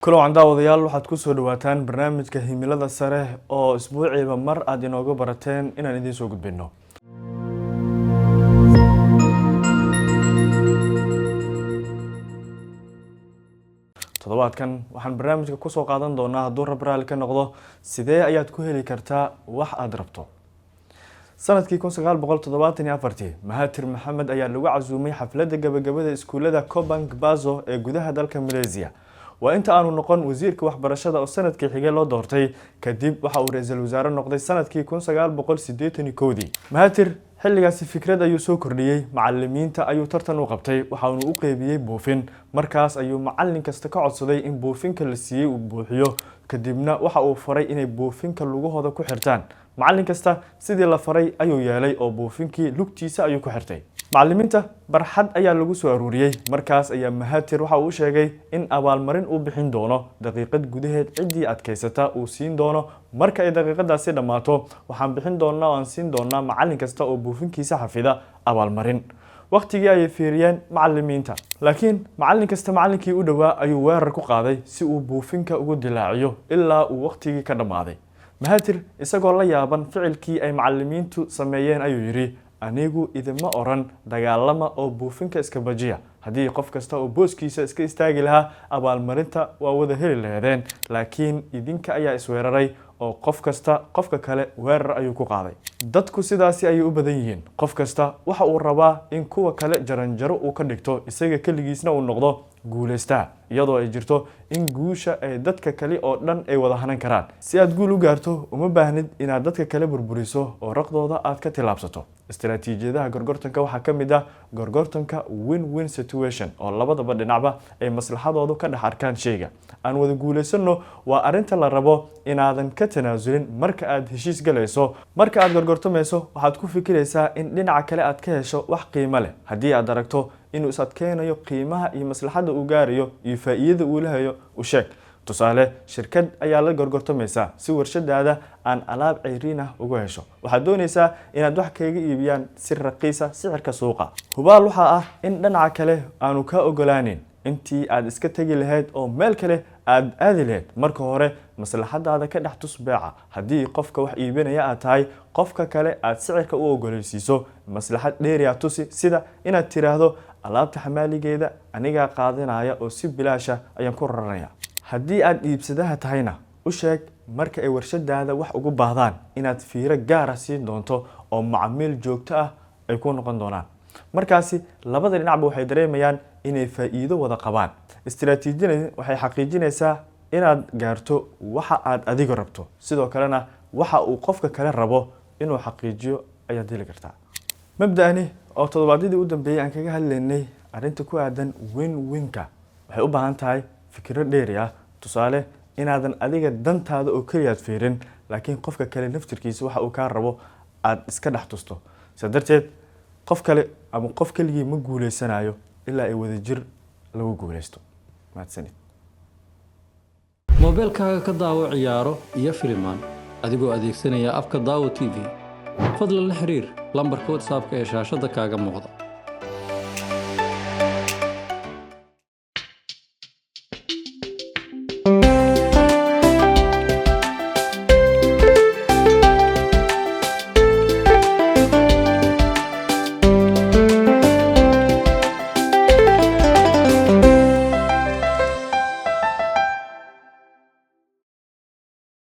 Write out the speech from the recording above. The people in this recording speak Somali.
kulo aan daawadayaal waxaad ku soo dhawaataan barnaamijka himilada sare oo isbuuciiba mar aad inooga barateen inaan idin soo gudbino. Toddobaadkan waxaan barnaamijka ku soo qaadan doonaa hadduu Rabraal ka noqdo sidee ayaad ku heli kartaa wax aad rabto. sanadkii 1974 Mahathir Mohamad ayaa lagu casuumay xafladda gabagabada iskuulada Cobham Bazo ee gudaha dalka Malaysia. waa inta aanu noqon wasiirka waxbarashada oo sanadkii xigay loo doortay kadib waxa uu ra'iisul wasaare noqday sanadkii 1981. Mahathir xilligaasi fikrad ayuu soo kordhiyay macallimiinta ayuu tartan u qabtay waxa uu u qeybiyay buufin markaas ayuu macallin kasta ka codsaday in buufinka la siiyay uu buuxiyo kadibna waxa uu faray inay buufinka lugahooda ku xirtaan macallin kasta sidii la faray ayuu yeelay oo buufinkii lugtiisa ayuu ku xirtay macallimiinta barxad ayaa lagu soo aruuriyay markaas ayaa Mahathir waxa uu sheegay in abaalmarin uu bixin doono daqiiqad gudaheed cidii adkaysata uu siin doono marka ay daqiiqadaasi dhamaato waxaan bixin doonaa oo aan siin doonaa macallin kasta oo buufinkiisa xafida abaalmarin waqtigii ay fiiriyeen macallimiinta laakiin macallin kasta macallinkii u dhawaa ayuu weerar ku qaaday si uu buufinka ugu dilaaciyo ilaa uu waqtigii ka dhamaaday Mahathir isagoo la yaaban ficilkii ay macallimiintu sameeyeen ayuu yiri anigu idima oran dagaalama oo buufinka iska bajiya haddii qof kasta oo booskiisa iska istaagi lahaa abaalmarinta waa wada heli lahaydeen laakiin idinka ayaa isweeraray oo qof kasta qofka kale weerar ayuu ku qaaday dadku sidaasi ay u badan yihiin qof kasta waxa uu rabaa in kuwa kale jaranjaro uu ka dhigto isaga kaligiisna uu noqdo guuleysta iyadoo ay jirto in guusha ay dadka kale oo dhan ay wada hanan karaan si aad guul u gaarto uma baahnid inaad dadka kale burburiso oo raqdooda aad ka tilaabsato istiraatiijiyadaha gorgortanka waxaa ka mid ah gorgortanka win-win situation oo labadaba dhinacba ay maslaxadoodu ka dhex arkaan shayga aan wada guuleysano waa arinta la rabo inaadan ka tanaasulin marka aad heshiis galayso marka aad gorgortamayso waxaad ku fikiraysaa in dhinaca kale aad ka hesho wax qiimo leh haddii aad aragto inuu is adkeynayo qiimaha iyo maslaxada uu gaarayo iyo faa'iidada uu leeyahay u sheeg tusaale shirkad ayaa la gorgortamaysa si warshadaada aan alaab ceyriin ah ugu hesho waxaad doonaysaa inaad wax kaga iibiyaan si raqiis ah sicirka suuqa hubaal waxa ah in dhinaca kale aanu ka ogolaanin intii aad iska tagi lahayd oo meel kale aad aadi lahayd marka hore maslaxadaada ka dhex tus beeca haddii qofka wax iibinaya aad tahay qofka kale aad sicirka u ogolaysiiso maslaxad dheeri ah tusi sida inaad tiraahdo alaabta xamaaligeeda aniga qaadanaya oo si bilaash ah ayaan ku raranaya haddii aad iibsadaha tahayna u sheeg marka ay warshadaada wax ugu baahdaan inaad fiiro gaar ah siin doonto oo macmiil joogto ah ay ku noqon doonaan markaasi labada dhinacba waxay dareemayaan inay faa'iido wada qabaan istiraatiijiyadani waxay xaqiijinaysaa inaad gaarto waxa aad adiga rabto sidoo kalena waxa uu qofka kale rabo inuu xaqiijiyo ayaad heli kartaa mabda'ani oo toddobaadyadii u dambeeyay aan kaga hadlaynay arrinta ku aadan win-winka waxay u baahan tahay fikiro dheeri ah tusaale inaadan adiga dantaada oo kaliya fiirin laakiin qofka kale naftirkiisa waxa uu ka rabo aad iska dhex tusto sadarteed qof kale ama qof kaligii ma guuleysanayo ilaa ay wada jir lagu guuleysto maadsanid moobilkaaga ka daawo ciyaaro iyo filimaan adigoo adeegsanaya abka Daawo TV fadlan la xiriir lambarka WhatsApp-ka ee shaashada kaaga muuqda